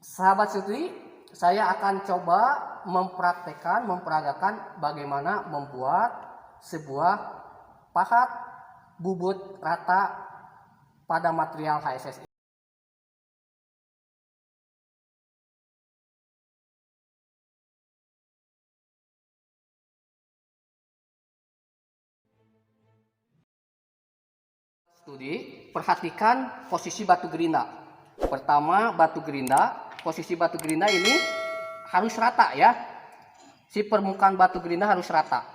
Sahabat Sutri, saya akan coba memperagakan bagaimana membuat sebuah pahat bubut rata pada material HSS. Studi, perhatikan posisi batu gerinda. Pertama, batu gerinda, posisi batu gerinda ini harus rata ya. Si permukaan batu gerinda harus rata.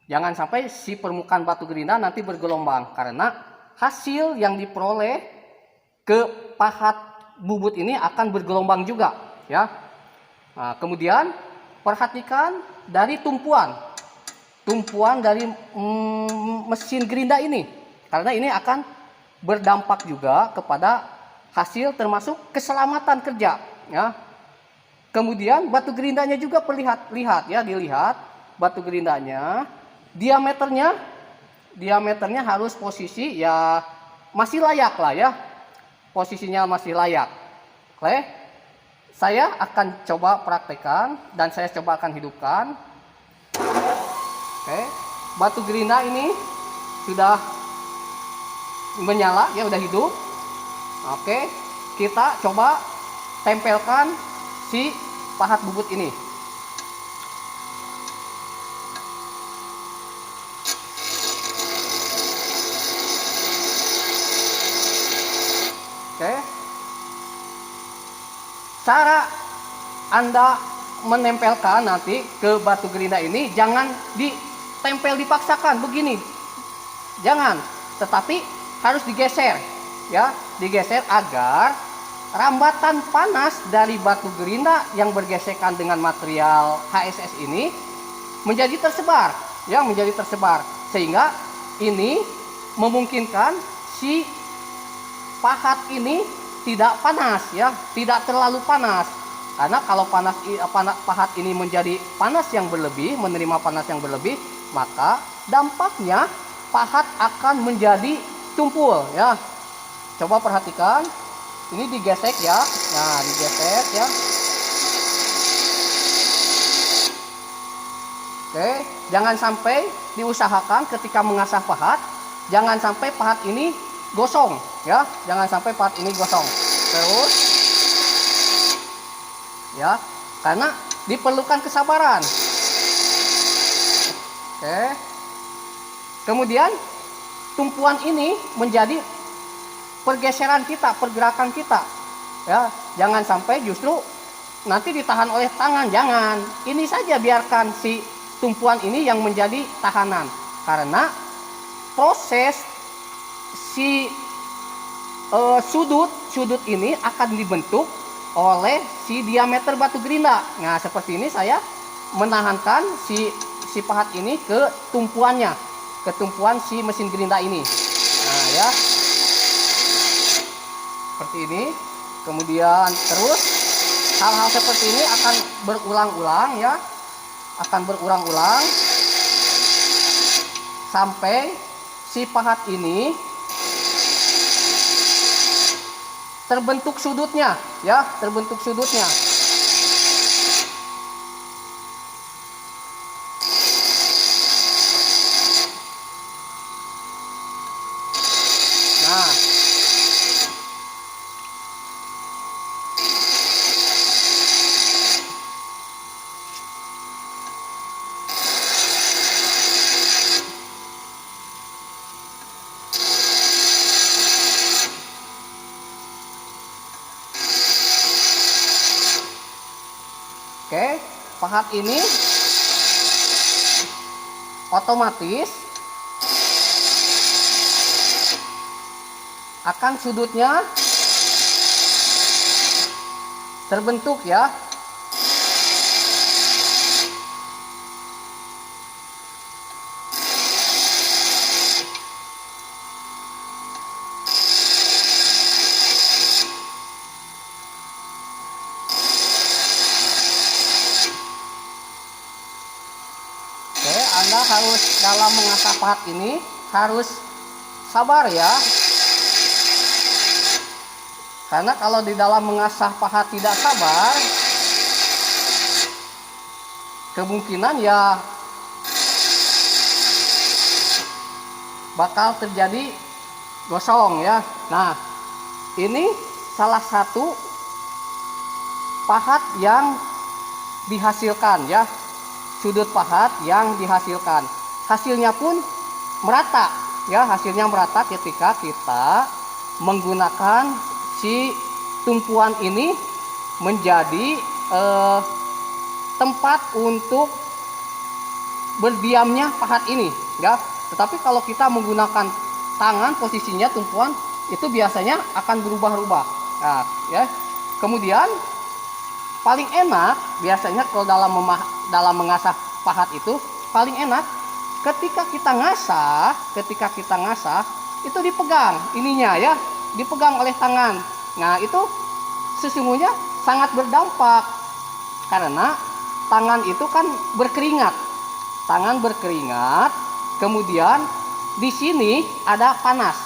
Jangan sampai si permukaan batu gerinda nanti bergelombang, karena hasil yang diperoleh ke pahat bubut ini akan bergelombang juga ya. Nah, kemudian perhatikan dari tumpuan dari mesin gerinda ini, karena ini akan berdampak juga kepada hasil termasuk keselamatan kerja ya. Kemudian batu gerindanya juga lihat ya, dilihat batu gerindanya, diameternya harus posisi ya masih layak lah ya, posisinya masih layak. Oke, saya akan coba praktekkan dan saya coba akan hidupkan. Oke, batu gerinda ini sudah menyala ya, udah hidup. Oke, kita coba tempelkan si pahat bubut ini. Oke, cara Anda menempelkan nanti ke batu gerinda ini, jangan ditempel dipaksakan begini, jangan, tetapi harus digeser ya, digeser agar rambatan panas dari batu gerinda yang bergesekan dengan material HSS ini menjadi tersebar ya, sehingga ini memungkinkan si pahat ini tidak panas ya, tidak terlalu panas. Karena kalau pahat ini menjadi panas yang berlebih, menerima panas yang berlebih, maka dampaknya pahat akan menjadi tumpul ya. Coba perhatikan, ini digesek ya. Nah, digesek ya. Oke, jangan sampai, diusahakan ketika mengasah pahat, jangan sampai pahat ini gosong ya, jangan sampai pahat ini gosong. Terus ya, karena diperlukan kesabaran. Oke, kemudian tumpuan ini menjadi pergeseran kita, pergerakan kita ya. Jangan sampai justru nanti ditahan oleh tangan, jangan. Ini saja biarkan si tumpuan ini yang menjadi tahanan, karena proses si sudut ini akan dibentuk oleh si diameter batu gerinda. Nah, seperti ini saya menahankan si pahat ini ke tumpuannya, ke tumpuan si mesin gerinda ini. Nah ya, seperti ini. Kemudian terus hal-hal seperti ini akan berulang-ulang ya, akan berulang-ulang sampai si pahat ini terbentuk sudutnya ya, terbentuk sudutnya. Nah, oke, pahat ini otomatis akan sudutnya terbentuk ya. Anda harus dalam mengasah pahat ini harus sabar ya. Karena kalau di dalam mengasah pahat tidak sabar, kemungkinan ya bakal terjadi gosong ya. Nah, ini salah satu pahat yang dihasilkan ya, sudut pahat yang dihasilkan. Hasilnya pun merata ya, hasilnya merata ketika kita menggunakan si tumpuan ini menjadi tempat untuk berdiamnya pahat ini ya. Tetapi kalau kita menggunakan tangan, posisinya tumpuan itu biasanya akan berubah-ubah. Nah, ya. Kemudian paling enak biasanya kalau dalam mengasah pahat itu paling enak ketika kita ngasah itu dipegang ininya ya, dipegang oleh tangan. Nah, itu sesungguhnya sangat berdampak karena tangan itu kan berkeringat. Tangan berkeringat, kemudian di sini ada panas.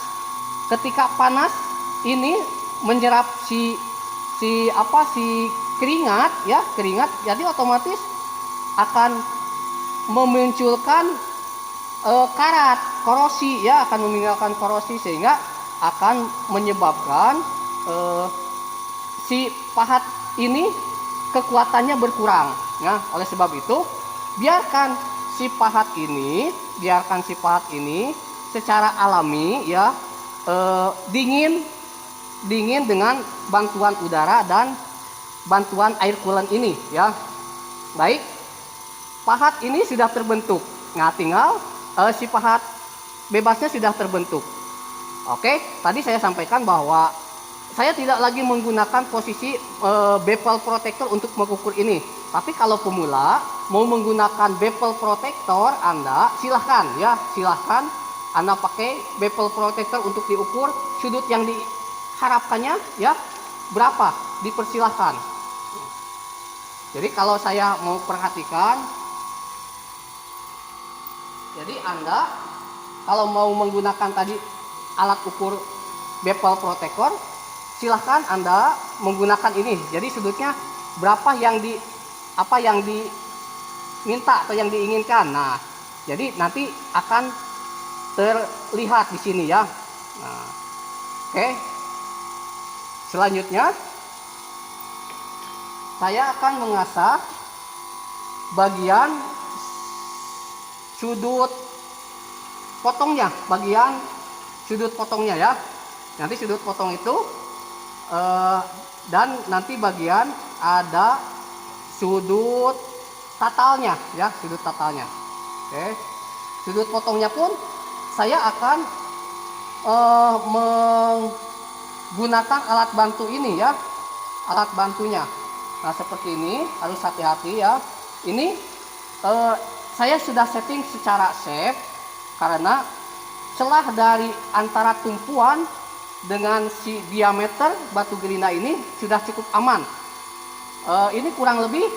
Ketika panas ini menyerap si keringat ya, keringat, jadi otomatis akan memunculkan karat, korosi ya, akan meninggalkan korosi sehingga akan menyebabkan si pahat ini kekuatannya berkurang. Nah, oleh sebab itu biarkan si pahat ini secara alami ya, dingin dengan bantuan udara dan bantuan air coolant ini ya. Baik, pahat ini sudah terbentuk. Nah, tinggal si pahat bebasnya sudah terbentuk. Oke, tadi saya sampaikan bahwa saya tidak lagi menggunakan posisi bevel protector untuk mengukur ini. Tapi kalau pemula mau menggunakan bevel protector, Anda silahkan Anda pakai bevel protector untuk diukur sudut yang diharapkannya ya berapa, dipersilahkan. Jadi kalau saya mau perhatikan, jadi Anda kalau mau menggunakan tadi alat ukur bevel protector, silahkan Anda menggunakan ini. Jadi sudutnya berapa yang diminta atau yang diinginkan. Nah, jadi nanti akan terlihat di sini ya. Nah, oke. Selanjutnya saya akan mengasah bagian sudut potongnya, ya. Nanti sudut potong itu dan nanti bagian ada sudut tatalnya ya, sudut tatalnya. Oke. Sudut potongnya pun saya akan menggunakan alat bantu ini ya, alat bantunya. Nah, seperti ini, harus hati-hati ya. Ini saya sudah setting secara safe karena celah dari antara tumpuan dengan si diameter batu gerina ini sudah cukup aman. Ini kurang lebih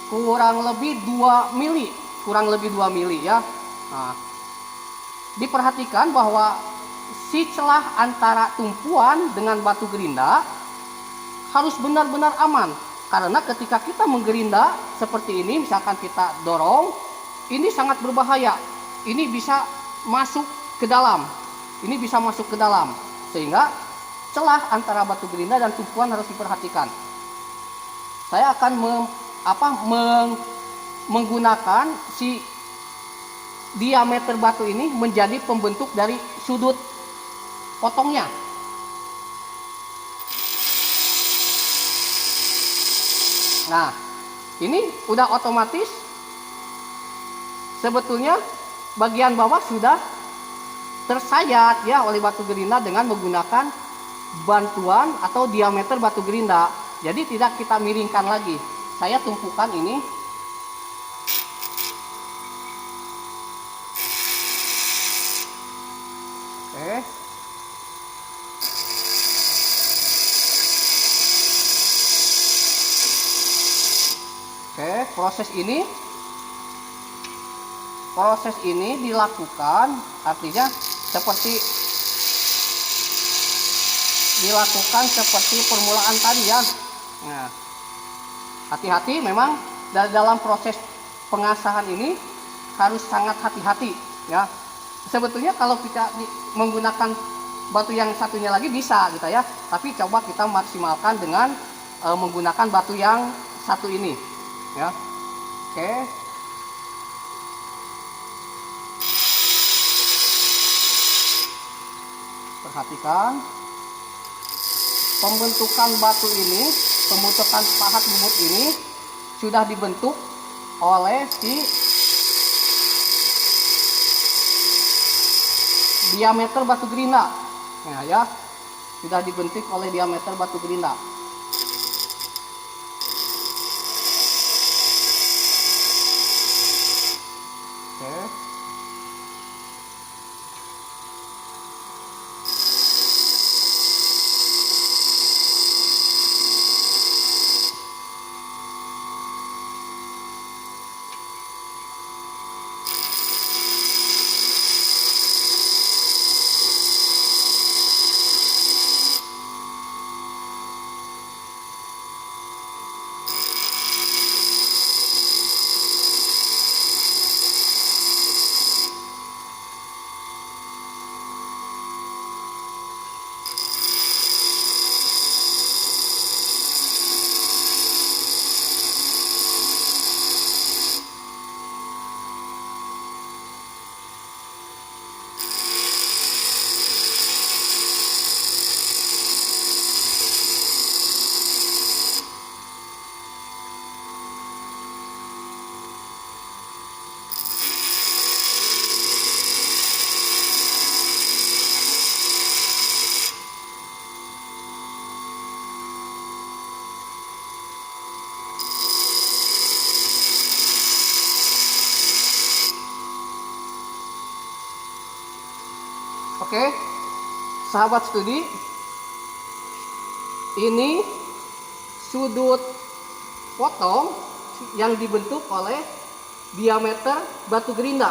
2 mili ya. Nah, diperhatikan bahwa si celah antara tumpuan dengan batu gerinda harus benar-benar aman, karena ketika kita menggerinda seperti ini, misalkan kita dorong, ini sangat berbahaya. Ini bisa masuk ke dalam, sehingga celah antara batu gerinda dan tumpuan harus diperhatikan. Saya akan menggunakan si diameter batu ini menjadi pembentuk dari sudut potongnya. Nah, ini udah otomatis sebetulnya bagian bawah sudah tersayat ya oleh batu gerinda dengan menggunakan bantuan atau diameter batu gerinda. Jadi tidak kita miringkan lagi. Saya tumpukan ini. Oke. Oke, proses ini dilakukan artinya seperti dilakukan seperti permulaan tadi ya. Nah, hati-hati memang dalam proses pengasahan ini harus sangat hati-hati ya. Sebetulnya kalau kita menggunakan batu yang satunya lagi bisa gitu ya, tapi coba kita maksimalkan dengan menggunakan batu yang satu ini ya. Oke. Perhatikan pembentukan batu ini, pembentukan pahat bubut ini sudah dibentuk oleh si diameter batu gerinda. Nah ya, sudah dibentuk oleh diameter batu gerinda. Oke. Oke, sahabat studi, ini sudut potong yang dibentuk oleh diameter batu gerinda.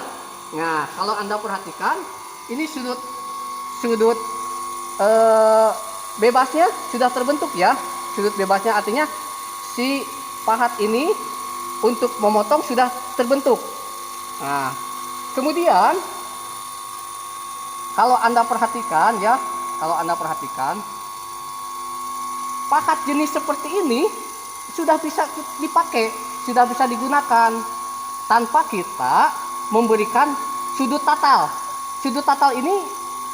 Nah, kalau Anda perhatikan, ini sudut bebasnya sudah terbentuk ya. Sudut bebasnya artinya si pahat ini untuk memotong sudah terbentuk. Nah, kemudian kalau Anda perhatikan ya, pahat jenis seperti ini sudah bisa dipakai, sudah bisa digunakan tanpa kita memberikan sudut tatal. Sudut tatal ini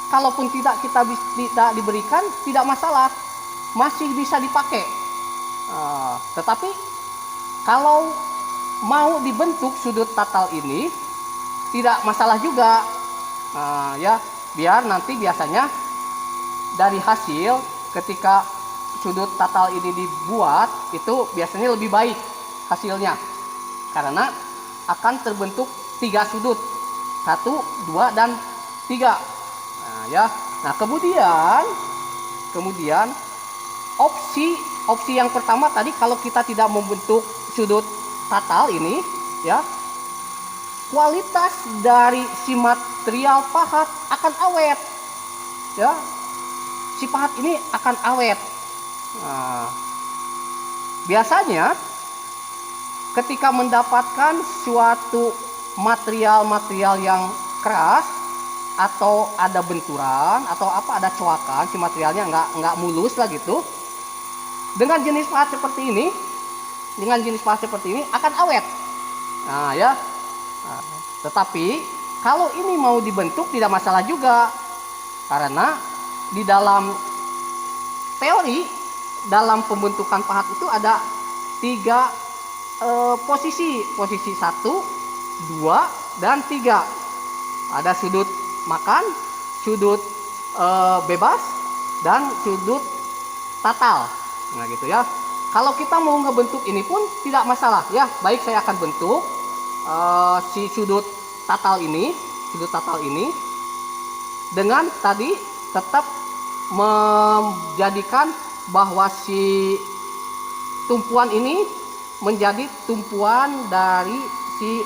kalaupun tidak diberikan tidak masalah, masih bisa dipakai. Tetapi kalau mau dibentuk sudut tatal ini tidak masalah juga. Ya, biar nanti biasanya dari hasil ketika sudut tatal ini dibuat itu biasanya lebih baik hasilnya, karena akan terbentuk 3 sudut, 1, 2, dan 3. Nah ya, nah kemudian opsi yang pertama tadi, kalau kita tidak membentuk sudut tatal ini ya, kualitas dari si material pahat akan awet ya, si pahat ini akan awet. Nah, biasanya ketika mendapatkan suatu material yang keras atau ada benturan atau ada coakan, si materialnya nggak mulus lah gitu, dengan jenis pahat seperti ini akan awet. Nah ya, tetapi kalau ini mau dibentuk tidak masalah juga, karena di dalam teori dalam pembentukan pahat itu ada 3 posisi 1, 2, dan 3. Ada sudut makan, sudut bebas, dan sudut tatal. Nah gitu ya. Kalau kita mau ngebentuk ini pun tidak masalah ya. Baik, saya akan bentuk si sudut tatal ini dengan tadi tetap menjadikan bahwa si tumpuan ini menjadi tumpuan dari si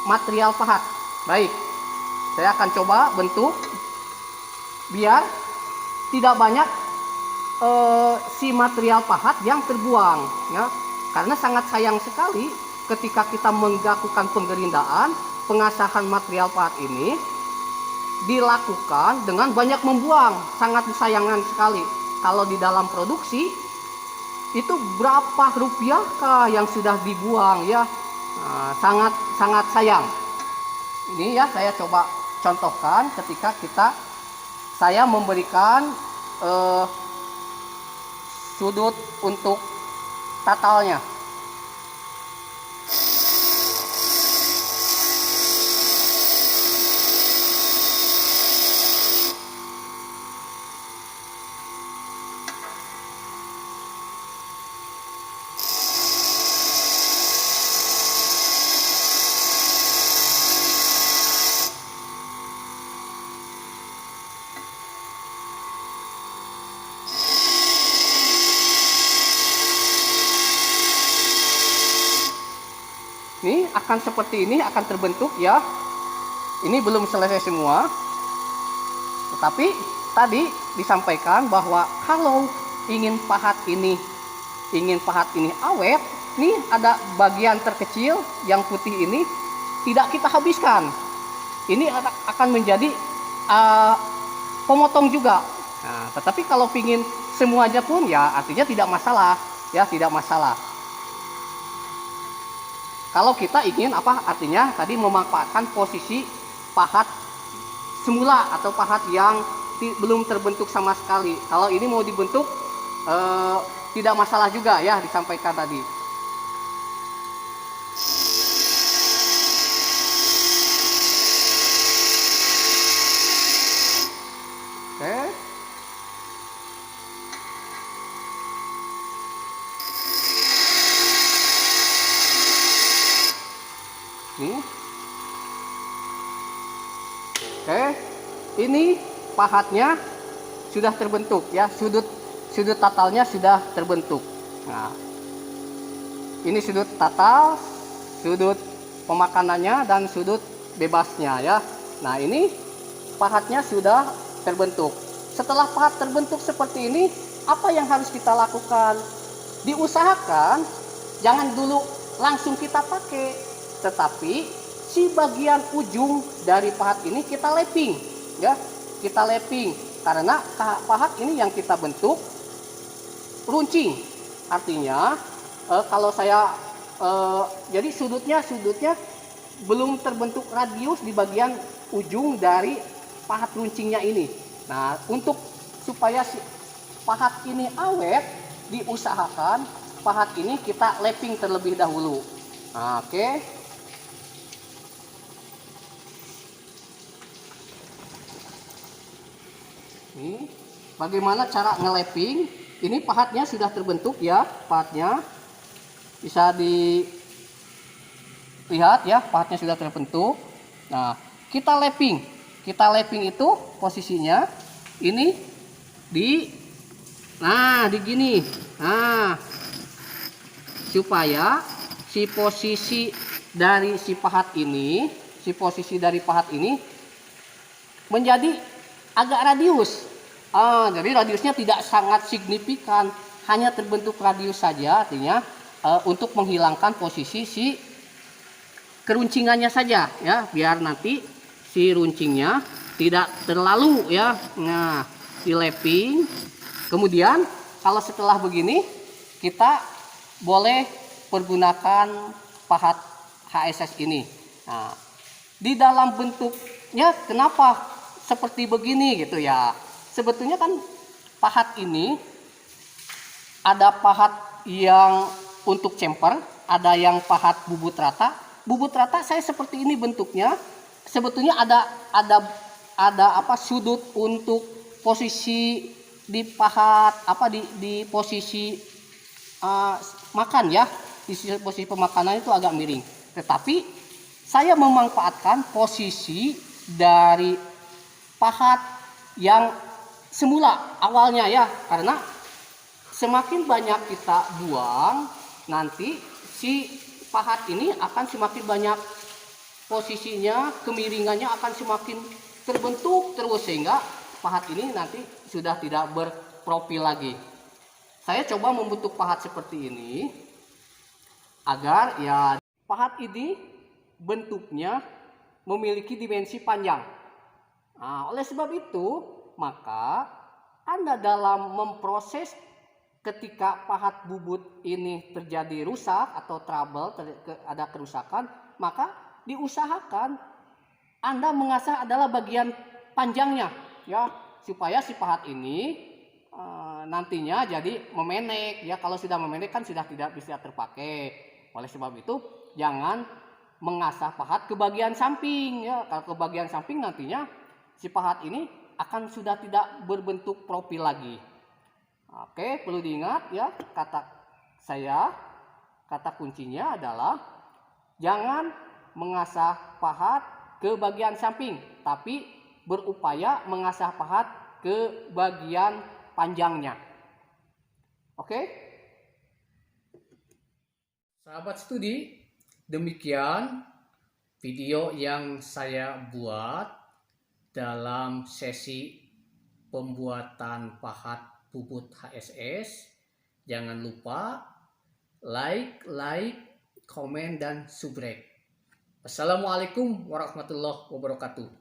material pahat. Baik, saya akan coba bentuk biar tidak banyak si material pahat yang terbuang, ya. Karena sangat sayang sekali ketika kita melakukan penggerindaan, pengasahan material pahat ini dilakukan dengan banyak membuang, sangat disayangkan sekali. Kalau di dalam produksi itu berapa rupiahkah yang sudah dibuang, ya. Nah, sangat sayang. Ini ya saya coba contohkan ketika saya memberikan sudut untuk tatalnya. Ini akan seperti ini, akan terbentuk ya. Ini belum selesai semua. Tetapi tadi disampaikan bahwa kalau ingin pahat ini awet, nih ada bagian terkecil yang putih ini tidak kita habiskan. Ini akan menjadi pemotong juga. Nah, tetapi kalau ingin semuanya pun ya artinya tidak masalah, ya tidak masalah. Kalau kita ingin apa artinya tadi memanfaatkan posisi pahat semula atau pahat yang belum terbentuk sama sekali. Kalau ini mau dibentuk tidak masalah juga ya disampaikan tadi. Oke. Nih. Oke, ini pahatnya sudah terbentuk ya, sudut tatalnya sudah terbentuk. Nah, ini sudut tatal, sudut pemakanannya dan sudut bebasnya ya. Nah, ini pahatnya sudah terbentuk. Setelah pahat terbentuk seperti ini, apa yang harus kita lakukan? Diusahakan jangan dulu langsung kita pakai, tetapi si bagian ujung dari pahat ini kita lapping ya, kita lapping karena pahat ini yang kita bentuk runcing. Artinya kalau saya jadi sudutnya belum terbentuk radius di bagian ujung dari pahat runcingnya ini. Nah, untuk supaya si pahat ini awet, diusahakan pahat ini kita lapping terlebih dahulu. Nah, oke. Ini bagaimana cara nge-lapping? Ini pahatnya sudah terbentuk ya, pahatnya bisa dilihat ya, pahatnya sudah terbentuk. Nah, kita lapping itu posisinya ini di gini. Nah, supaya si posisi dari pahat ini menjadi agak radius. Jadi radiusnya tidak sangat signifikan, hanya terbentuk radius saja, artinya untuk menghilangkan posisi si keruncingannya saja ya, biar nanti si runcingnya tidak terlalu ya. Nah, di lapping. Kemudian kalau setelah begini kita boleh pergunakan pahat HSS ini. Nah, di dalam bentuknya kenapa seperti begini gitu ya. Sebetulnya kan pahat ini ada pahat yang untuk chamfer, ada yang pahat bubut rata. Bubut rata saya seperti ini bentuknya. Sebetulnya ada apa sudut untuk posisi di pahat di posisi makan ya. Di posisi pemakanan itu agak miring. Tetapi saya memanfaatkan posisi dari pahat yang semula awalnya ya, karena semakin banyak kita buang nanti si pahat ini akan semakin banyak posisinya, kemiringannya akan semakin terbentuk terus sehingga pahat ini nanti sudah tidak berprofil lagi. Saya coba membentuk pahat seperti ini agar ya pahat ini bentuknya memiliki dimensi panjang. Nah, oleh sebab itu, maka Anda dalam memproses ketika pahat bubut ini terjadi rusak atau trouble, ada kerusakan, maka diusahakan Anda mengasah adalah bagian panjangnya, ya, supaya si pahat ini nantinya jadi memenek, ya. Kalau sudah memenek kan sudah tidak bisa terpakai. Oleh sebab itu jangan mengasah pahat ke bagian samping, ya. Kalau ke bagian samping nantinya si pahat ini akan sudah tidak berbentuk profil lagi. Oke, perlu diingat ya, kata kuncinya adalah jangan mengasah pahat ke bagian samping, tapi berupaya mengasah pahat ke bagian panjangnya. Oke? Sahabat studi, demikian video yang saya buat dalam sesi pembuatan pahat bubut HSS. Jangan lupa like, komen, dan subscribe. Assalamualaikum warahmatullahi wabarakatuh.